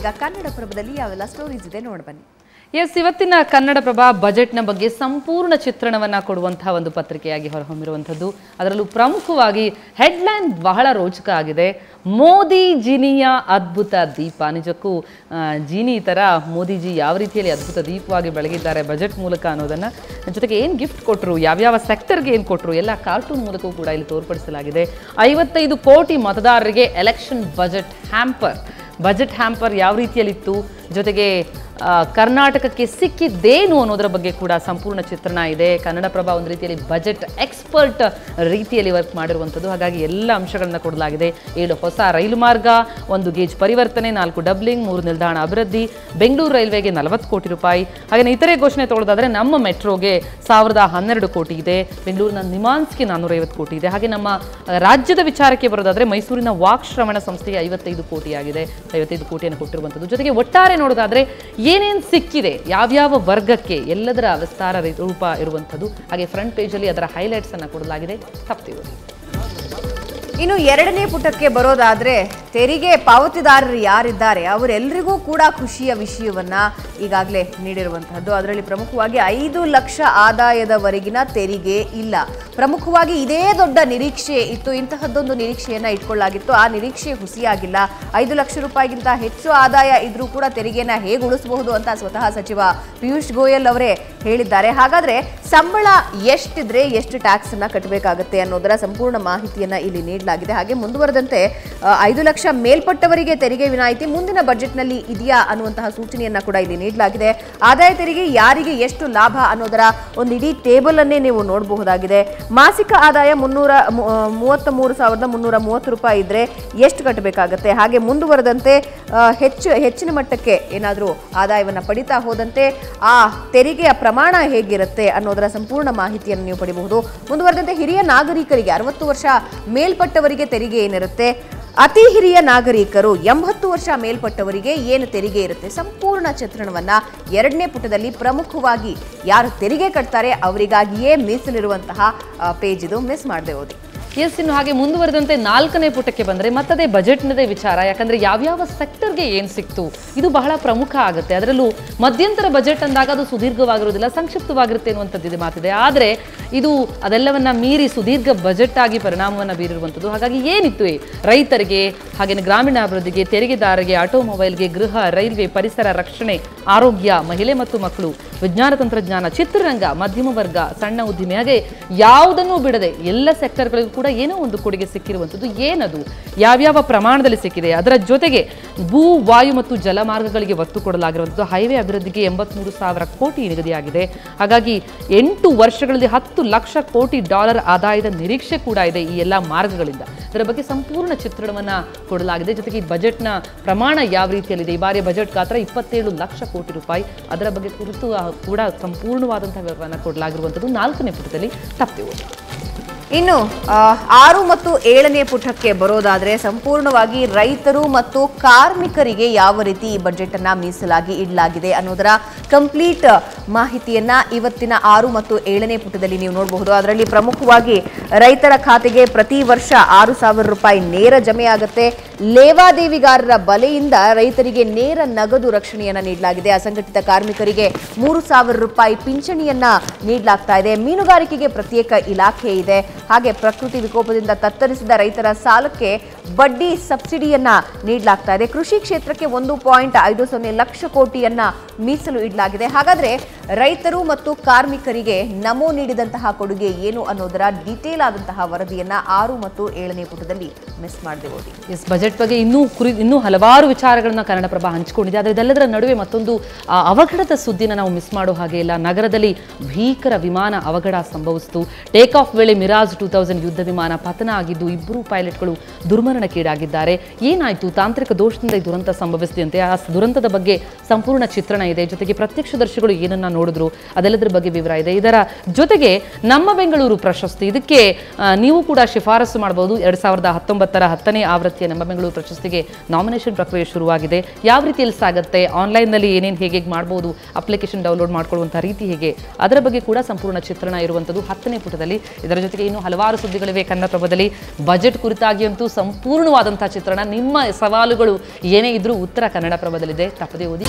ಈಗ ಕನ್ನಡಪ್ರಭದಲ್ಲಿ ಯಾವೆಲ್ಲ ಸ್ಟೋರೀಸ್ ಇದೆ ನೋಡ್ಬನ್ನಿ. ಎಸ್, ಇವತ್ತಿನ ಕನ್ನಡಪ್ರಭ ಬಜೆಟ್ನ ಬಗ್ಗೆ ಸಂಪೂರ್ಣ ಚಿತ್ರಣವನ್ನು ಕೊಡುವಂತಹ ಒಂದು ಪತ್ರಿಕೆಯಾಗಿ ಹೊರಹೊಮ್ಮಿರುವಂಥದ್ದು. ಅದರಲ್ಲೂ ಪ್ರಮುಖವಾಗಿ ಹೆಡ್ಲೈನ್ ಬಹಳ ರೋಚಕ ಆಗಿದೆ. ಮೋದಿ ಜಿನಿಯ ಅದ್ಭುತ ದೀಪ. ನಿಜಕ್ಕೂ ಜಿನಿ ಥರ ಮೋದಿಜಿ ಯಾವ ರೀತಿಯಲ್ಲಿ ಅದ್ಭುತ ದೀಪವಾಗಿ ಬೆಳಗಿದ್ದಾರೆ ಬಜೆಟ್ ಮೂಲಕ ಅನ್ನೋದನ್ನು, ಜೊತೆಗೆ ಏನು ಗಿಫ್ಟ್ ಕೊಟ್ಟರು, ಯಾವ್ಯಾವ ಸೆಕ್ಟರ್ಗೆ ಏನು ಕೊಟ್ಟರು ಎಲ್ಲ ಕಾರ್ಟೂನ್ ಮೂಲಕವೂ ಕೂಡ ಇಲ್ಲಿ ತೋರ್ಪಡಿಸಲಾಗಿದೆ. 55 ಕೋಟಿ ಮತದಾರರಿಗೆ ಎಲೆಕ್ಷನ್ ಬಜೆಟ್ ಹ್ಯಾಂಪರ್ ಯಾವ ರೀತಿಯಲ್ಲಿತ್ತು, ಜೊತೆಗೆ ಕರ್ನಾಟಕಕ್ಕೆ ಸಿಕ್ಕಿದ್ದೇನು ಅನ್ನೋದರ ಬಗ್ಗೆ ಕೂಡ ಸಂಪೂರ್ಣ ಚಿತ್ರಣ ಇದೆ. ಕನ್ನಡಪ್ರಭ ಒಂದು ರೀತಿಯಲ್ಲಿ ಬಜೆಟ್ ಎಕ್ಸ್ಪರ್ಟ್ ರೀತಿಯಲ್ಲಿ ವರ್ಕ್ ಮಾಡಿರುವಂಥದ್ದು. ಹಾಗಾಗಿ ಎಲ್ಲ ಅಂಶಗಳನ್ನ ಕೊಡಲಾಗಿದೆ. 7 ಹೊಸ ರೈಲು ಮಾರ್ಗ, 1 ಗೇಜ್ ಪರಿವರ್ತನೆ, 4 ಡಬ್ಲಿಂಗ್, 3 ನಿಲ್ದಾಣ ಅಭಿವೃದ್ಧಿ, ಬೆಂಗಳೂರು ರೈಲ್ವೆಗೆ 40 ಕೋಟಿ ರೂಪಾಯಿ. ಹಾಗೆ ಇತರೆ ಘೋಷಣೆ ತಗೊಳ್ಳೋದಾದ್ರೆ ನಮ್ಮ ಮೆಟ್ರೋಗೆ 1012 ಕೋಟಿ ಇದೆ, ಬೆಂಗಳೂರಿನ ನಿಮಾನ್ಸ್ಗೆ 450 ಕೋಟಿ ಇದೆ. ಹಾಗೆ ನಮ್ಮ ರಾಜ್ಯದ ವಿಚಾರಕ್ಕೆ ಬರೋದಾದ್ರೆ ಮೈಸೂರಿನ ವಾಕ್ ಶ್ರವಣ ಸಂಸ್ಥೆಗೆ 55 ಕೋಟಿ ಆಗಿದೆ, 55 ಕೋಟಿಯನ್ನು ಕೊಟ್ಟಿರುವಂಥದ್ದು. ಜೊತೆಗೆ ಒಟ್ಟಾರೆ ನೋಡೋದಾದ್ರೆ ಏನೇನು ಸಿಕ್ಕಿದೆ, ಯಾವ್ಯಾವ ವರ್ಗಕ್ಕೆ, ಎಲ್ಲದರ ವಿಸ್ತಾರ ರೂಪ ಇರುವಂಥದ್ದು. ಹಾಗೆ ಫ್ರಂಟ್ ಪೇಜಲ್ಲಿ ಅದರ ಹೈಲೈಟ್ಸ್ ಅನ್ನು ಕೊಡಲಾಗಿದೆ. ತಪ್ಪಿದೆ. ಇನ್ನು 2ನೇ ಪುಟಕ್ಕೆ ಬರೋದಾದ್ರೆ ತೆರಿಗೆ ಪಾವತಿದಾರರು ಯಾರಿದ್ದಾರೆ ಅವರೆಲ್ಲರಿಗೂ ಕೂಡ ಖುಷಿಯ ವಿಷಯವನ್ನ ಈಗಾಗಲೇ ನೀಡಿರುವಂತಹದ್ದು. ಅದರಲ್ಲಿ ಪ್ರಮುಖವಾಗಿ 5 ಲಕ್ಷ ಆದಾಯದವರೆಗಿನ ತೆರಿಗೆ ಇಲ್ಲ. ಪ್ರಮುಖವಾಗಿ ಇದೇ ದೊಡ್ಡ ನಿರೀಕ್ಷೆ ಇತ್ತು, ಇಂತಹದ್ದೊಂದು ನಿರೀಕ್ಷೆಯನ್ನ ಇಟ್ಕೊಳ್ಳಾಗಿತ್ತು. ಆ ನಿರೀಕ್ಷೆ ಹುಸಿಯಾಗಿಲ್ಲ. 5 ಲಕ್ಷ ರೂಪಾಯಿಗಿಂತ ಹೆಚ್ಚು ಆದಾಯ ಇದ್ರೂ ಕೂಡ ತೆರಿಗೆಯನ್ನ ಹೇಗೆ ಉಳಿಸಬಹುದು ಅಂತ ಸ್ವತಃ ಸಚಿವ ಪಿಯೂಷ್ ಗೋಯಲ್ ಅವರೇ ಹೇಳಿದ್ದಾರೆ. ಹಾಗಾದ್ರೆ ಸಂಬಳ ಎಷ್ಟಿದ್ರೆ ಎಷ್ಟು ಟ್ಯಾಕ್ಸ್ ಅನ್ನ ಕಟ್ಟಬೇಕಾಗುತ್ತೆ ಅನ್ನೋದರ ಸಂಪೂರ್ಣ ಮಾಹಿತಿಯನ್ನ ಇಲ್ಲಿ ನೀಡಲಾಗಿದೆ. ಹಾಗೆ ಮುಂದುವರೆದಂತೆ 5 ಲಕ್ಷ ಮೇಲ್ಪಟ್ಟವರಿಗೆ ತೆರಿಗೆ ವಿನಾಯಿತಿ ಮುಂದಿನ ಬಜೆಟ್ನಲ್ಲಿ ಇದೆಯಾ ಅನ್ನುವಂತಹ ಸೂಚನೆಯನ್ನ ಕೂಡ ಇಲ್ಲಿ ನೀಡಲಾಗಿದೆ. ಆದಾಯ ತೆರಿಗೆ ಯಾರಿಗೆ ಎಷ್ಟು ಲಾಭ ಅನ್ನೋದರ ಒಂದು ಇಡೀ ಟೇಬಲ್ ಅನ್ನೇ ನೀವು ನೋಡಬಹುದಾಗಿದೆ. ಮಾಸಿಕ ಆದಾಯ 333,330 ರೂಪಾಯಿ ಇದ್ರೆ ಎಷ್ಟು ಕಟ್ಟಬೇಕಾಗುತ್ತೆ. ಹಾಗೆ ಮುಂದುವರೆದಂತೆ ಹೆಚ್ಚಿನ ಮಟ್ಟಕ್ಕೆ ಏನಾದರೂ ಆದಾಯವನ್ನು ಪಡಿತಾ ಹೋದಂತೆ ಆ ತೆರಿಗೆಯ ಪ್ರಮಾಣ ಹೇಗಿರುತ್ತೆ ಅನ್ನೋದರ ಸಂಪೂರ್ಣ ಮಾಹಿತಿಯನ್ನು ನೀವು ಪಡಿಬಹುದು. ಮುಂದುವರೆದಂತೆ ಹಿರಿಯ ನಾಗರಿಕರಿಗೆ 60 ವರ್ಷ ಮೇಲ್ಪಟ್ಟವರಿಗೆ ತೆರಿಗೆ ಏನಿರುತ್ತೆ, ಅತಿ ಹಿರಿಯ ನಾಗರಿಕರು 80 ವರ್ಷ ಮೇಲ್ಪಟ್ಟವರಿಗೆ ಏನು ತೆರಿಗೆ ಇರುತ್ತೆ, ಸಂಪೂರ್ಣ ಚಿತ್ರಣವನ್ನ 2ನೇ ಪುಟದಲ್ಲಿ ಪ್ರಮುಖವಾಗಿ ಯಾರು ತೆರಿಗೆ ಕಟ್ತಾರೆ ಅವರಿಗಾಗಿಯೇ ಮೀಸಲಿರುವಂತಹ ಪೇಜ್ ಇದು. ಮಿಸ್ ಮಾಡದೆ ಓದಿ. ಎಸ್, ಇನ್ನು ಹಾಗೆ ಮುಂದುವರೆದಂತೆ 4ನೇ ಪುಟಕ್ಕೆ ಬಂದರೆ ಮತ್ತದೇ ಬಜೆಟ್ನದೇ ವಿಚಾರ. ಯಾಕಂದರೆ ಯಾವ್ಯಾವ ಸೆಕ್ಟರ್ಗೆ ಏನು ಸಿಕ್ತು ಇದು ಬಹಳ ಪ್ರಮುಖ ಆಗುತ್ತೆ. ಅದರಲ್ಲೂ ಮಧ್ಯಂತರ ಬಜೆಟ್ ಅಂದಾಗ ಅದು ಸುದೀರ್ಘವಾಗಿರೋದಿಲ್ಲ, ಸಂಕ್ಷಿಪ್ತವಾಗಿರುತ್ತೆ ಅನ್ನುವಂಥದ್ದು ಮಾತಿದೆ. ಆದರೆ ಇದು ಅದೆಲ್ಲವನ್ನ ಮೀರಿ ಸುದೀರ್ಘ ಬಜೆಟ್ ಆಗಿ ಪರಿಣಾಮವನ್ನು ಬೀರಿರುವಂಥದ್ದು. ಹಾಗಾಗಿ ಏನಿತ್ತು ರೈತರಿಗೆ, ಹಾಗೆಯೇ ಗ್ರಾಮೀಣಾಭಿವೃದ್ಧಿಗೆ, ತೆರಿಗೆದಾರರಿಗೆ, ಆಟೋಮೊಬೈಲ್ಗೆ, ಗೃಹ, ರೈಲ್ವೆ, ಪರಿಸರ ರಕ್ಷಣೆ, ಆರೋಗ್ಯ, ಮಹಿಳೆ ಮತ್ತು ಮಕ್ಕಳು, ವಿಜ್ಞಾನ ತಂತ್ರಜ್ಞಾನ, ಚಿತ್ರರಂಗ, ಮಧ್ಯಮ ವರ್ಗ, ಸಣ್ಣ ಉದ್ದಿಮೆ, ಹಾಗೆ ಯಾವುದನ್ನೂ ಬಿಡದೆ ಎಲ್ಲ ಸೆಕ್ಟರ್ಗಳಿಗೂ ಕೂಡ ಏನೋ ಒಂದು ಕೊಡುಗೆ ಸಿಕ್ಕಿರುವಂಥದ್ದು. ಏನದು, ಯಾವ್ಯಾವ ಪ್ರಮಾಣದಲ್ಲಿ ಸಿಕ್ಕಿದೆ, ಅದರ ಜೊತೆಗೆ ಭೂ, ವಾಯು ಮತ್ತು ಜಲಮಾರ್ಗಗಳಿಗೆ ಒತ್ತು ಕೊಡಲಾಗಿರುವಂಥದ್ದು. ಹೈವೇ ಅಭಿವೃದ್ಧಿಗೆ 83,000 ಕೋಟಿ ನಿಗದಿಯಾಗಿದೆ. ಹಾಗಾಗಿ 8 ವರ್ಷಗಳಲ್ಲಿ $10 ಲಕ್ಷ ಕೋಟಿ ಆದಾಯದ ನಿರೀಕ್ಷೆ ಕೂಡ ಇದೆ ಈ ಎಲ್ಲ ಮಾರ್ಗಗಳಿಂದ. ಇದರ ಬಗ್ಗೆ ಸಂಪೂರ್ಣ ಚಿತ್ರಣವನ್ನು ಕೊಡಲಾಗಿದೆ. ಜೊತೆಗೆ ಈ ಬಜೆಟ್ನ ಪ್ರಮಾಣ ಯಾವ ರೀತಿಯಲ್ಲಿದೆ, ಈ ಬಾರಿಯ ಬಜೆಟ್ ಗಾತ್ರ 27 ಲಕ್ಷ ಕೋಟಿ ರೂಪಾಯಿ. ಅದರ ಬಗ್ಗೆ ಕುರಿತು ಕೂಡ ಸಂಪೂರ್ಣವಾದಂತಹ ವಿವರವನ್ನು ಕೊಡಲಾಗಿರುವಂಥದ್ದು 4ನೇ ಪುಟದಲ್ಲಿ. ತಪ್ಪಿದೆ. ಇನ್ನು 6 ಮತ್ತು 7ನೇ ಪುಟಕ್ಕೆ ಬರೋದಾದ್ರೆ ಸಂಪೂರ್ಣವಾಗಿ ರೈತರು ಮತ್ತು ಕಾರ್ಮಿಕರಿಗೆ ಯಾವ ರೀತಿ ಈ ಬಜೆಟ್ ಅನ್ನ ಮೀಸಲಾಗಿ ಇಡಲಾಗಿದೆ ಅನ್ನೋದರ ಕಂಪ್ಲೀಟ್ ಮಾಹಿತಿಯನ್ನ ಇವತ್ತಿನ 6 ಮತ್ತು 7ನೇ ಪುಟದಲ್ಲಿ ನೀವು ನೋಡಬಹುದು. ಅದರಲ್ಲಿ ಪ್ರಮುಖವಾಗಿ ರೈತರ ಖಾತೆಗೆ ಪ್ರತಿ ವರ್ಷ 6,000 ರೂಪಾಯಿ ನೇರ ಜಮೆ ಆಗುತ್ತೆ. ಲೇವಾದೇವಿಗಾರರ ಬಲೆಯಿಂದ ರೈತರಿಗೆ ನೇರ ನಗದು ರಕ್ಷಣೆಯನ್ನ ನೀಡಲಾಗಿದೆ. ಅಸಂಘಟಿತ ಕಾರ್ಮಿಕರಿಗೆ 3,000 ರೂಪಾಯಿ ಪಿಂಚಣಿಯನ್ನ ನೀಡಲಾಗ್ತಾ ಇದೆ. ಮೀನುಗಾರಿಕೆಗೆ ಪ್ರತ್ಯೇಕ ಇಲಾಖೆ ಇದೆ. ಹಾಗೆ ಪ್ರಕೃತಿ ವಿಕೋಪದಿಂದ ತತ್ತರಿಸಿದ ರೈತರ ಸಾಲಕ್ಕೆ ಬಡ್ಡಿ ಸಬ್ಸಿಡಿಯನ್ನ ನೀಡಲಾಗ್ತಾ ಇದೆ. ಕೃಷಿ ಕ್ಷೇತ್ರಕ್ಕೆ 1.50 ಲಕ್ಷ ಕೋಟಿಯನ್ನ ಮೀಸಲು ಇಡಲಾಗಿದೆ. ಹಾಗಾದ್ರೆ ರೈತರು ಮತ್ತು ಕಾರ್ಮಿಕರಿಗೆ ನಮೋ ನೀಡಿದಂತಹ ಕೊಡುಗೆ ಏನು ಅನ್ನೋದರ ಡೀಟೇಲ್ ಆದಂತಹ ವರದಿಯನ್ನ 6 ಮತ್ತು 7ನೇ ಪುಟದಲ್ಲಿ ಮಿಸ್ ಮಾಡದೆ ಓದಿ. ಎಸ್, ಬಜೆಟ್ ಬಗ್ಗೆ ಇನ್ನೂ ಹಲವಾರು ವಿಚಾರಗಳನ್ನ ಕನ್ನಡಪ್ರಭ ಹಂಚಿಕೊಂಡಿದೆ. ಆದರೆ ಇದೆಲ್ಲದರ ನಡುವೆ ಮತ್ತೊಂದು ಅವಘಡದ ಸುದ್ದಿನ ನಾವು ಮಿಸ್ ಮಾಡೋ ಹಾಗೆ ಇಲ್ಲ. ನಗರದಲ್ಲಿ ಭೀಕರ ವಿಮಾನ ಅವಘಡ ಸಂಭವಿಸಿತು. ಟೇಕ್ ಆಫ್ ವೇಳೆ ಮಿರಾಜ್ 2000 ಯುದ್ಧ ವಿಮಾನ ಪತನ ಆಗಿದ್ದು 2 ಪೈಲಟ್ಗಳು ದುರ್ಮರಣಕ್ಕೀಡಾಗಿದ್ದಾರೆ. ಏನಾಯಿತು, ತಾಂತ್ರಿಕ ದೋಷದಿಂದ ಈ ದುರಂತ ಸಂಭವಿಸಿದಂತೆ ಆ ದುರಂತದ ಬಗ್ಗೆ ಸಂಪೂರ್ಣ ಚಿತ್ರಣ ಇದೆ. ಜೊತೆಗೆ ಪ್ರತ್ಯಕ್ಷದರ್ಶಿಗಳು ಏನನ್ನ ನೋಡಿದ್ರು ಅದೆಲ್ಲದರ ಬಗ್ಗೆ ವಿವರ ಇದೆ. ಇದರ ಜೊತೆಗೆ ನಮ್ಮ ಬೆಂಗಳೂರು ಪ್ರಶಸ್ತಿ, ಇದಕ್ಕೆ ನೀವು ಕೂಡ ಶಿಫಾರಸು ಮಾಡಬಹುದು. 2019ರ 10ನೇ ಆವೃತ್ತಿಯ ನಮ್ಮ ಬೆಂಗಳೂರು ಪ್ರಶಸ್ತಿಗೆ ನಾಮಿನೇಷನ್ ಪ್ರಕ್ರಿಯೆ ಶುರುವಾಗಿದೆ. ಯಾವ ರೀತಿಯಲ್ಲಿ ಸಾಗುತ್ತೆ, ಆನ್ಲೈನ್ನಲ್ಲಿ ಏನೇನು ಹೇಗೆ ಮಾಡಬಹುದು, ಅಪ್ಲಿಕೇಶನ್ ಡೌನ್ಲೋಡ್ ಮಾಡ್ಕೊಳ್ಳುವಂಥ ರೀತಿ ಹೇಗೆ, ಅದರ ಬಗ್ಗೆ ಕೂಡ ಸಂಪೂರ್ಣ ಚಿತ್ರಣ ಇರುವಂಥದ್ದು 10ನೇ ಪುಟದಲ್ಲಿ. ಇದರ ಜೊತೆಗೆ ಇನ್ನು ಹಲವಾರು ಸುದ್ದಿಗಳಿವೆ ಕನ್ನಡಪ್ರಭದಲ್ಲಿ. ಬಜೆಟ್ ಕುರಿತಾಗಿ ಅಂತೂ ಸಂಪೂರ್ಣವಾದಂತಹ ಚಿತ್ರಣ. ನಿಮ್ಮ ಸವಾಲುಗಳು ಏನೇ ಇದ್ರೂ ಉತ್ತರ ಕನ್ನಡಪ್ರಭದಲ್ಲಿದೆ, ತಪ್ಪದೇ ಓದಿ.